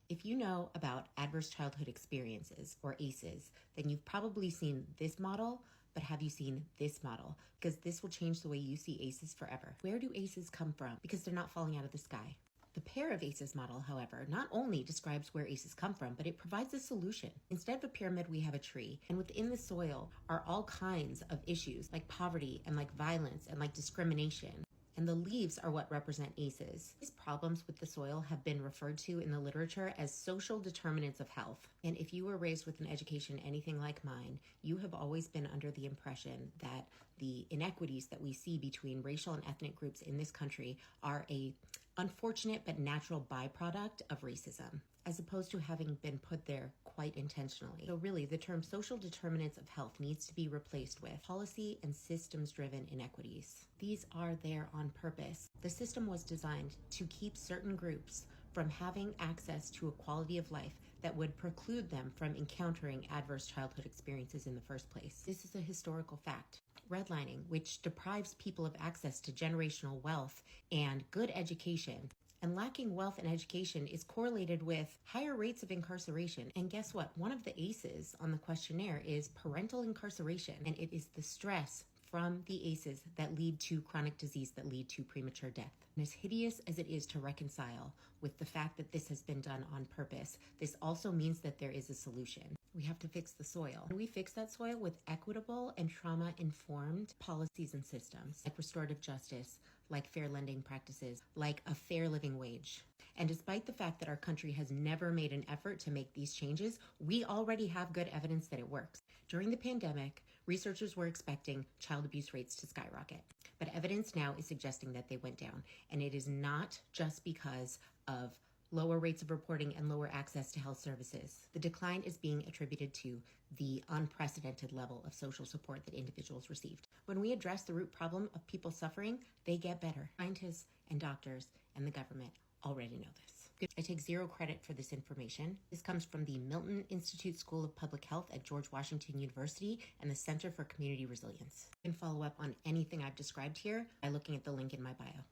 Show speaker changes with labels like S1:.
S1: If you know about adverse childhood experiences, or ACEs, then you've probably seen this model, but have you seen this model? Because this will change the way you see ACEs forever. Where do ACEs come from? Because they're not falling out of the sky. The pair of ACEs model, however, not only describes where ACEs come from, but it provides a solution. Instead of a pyramid, we have a tree. And within the soil are all kinds of issues like poverty and like violence and like discrimination. And the leaves are what represent ACEs. These problems with the soil have been referred to in the literature as social determinants of health. And if you were raised with an education anything like mine, you have always been under the impression that the inequities that we see between racial and ethnic groups in this country are a unfortunate but natural byproduct of racism, as opposed to having been put there quite intentionally. So really, the term social determinants of health needs to be replaced with policy and systems-driven inequities. These are there on purpose. The system was designed to keep certain groups from having access to a quality of life that would preclude them from encountering adverse childhood experiences in the first place. This is a historical fact. Redlining, which deprives people of access to generational wealth and good education, and lacking wealth and education is correlated with higher rates of incarceration. And guess what? One of the ACEs on the questionnaire is parental incarceration, and it is the stress from the ACEs that lead to chronic disease, that lead to premature death. And as hideous as it is to reconcile with the fact that this has been done on purpose, this also means that there is a solution. We have to fix the soil. And we fix that soil with equitable and trauma-informed policies and systems, like restorative justice, like fair lending practices, like a fair living wage. And despite the fact that our country has never made an effort to make these changes, we already have good evidence that it works. During the pandemic, researchers were expecting child abuse rates to skyrocket, but evidence now is suggesting that they went down. And it is not just because of lower rates of reporting and lower access to health services. The decline is being attributed to the unprecedented level of social support that individuals received. When we address the root problem of people suffering, they get better. Scientists and doctors and the government already know this. I take zero credit for this information. This comes from the Milton Institute School of Public Health at George Washington University and the Center for Community Resilience. You can follow up on anything I've described here by looking at the link in my bio.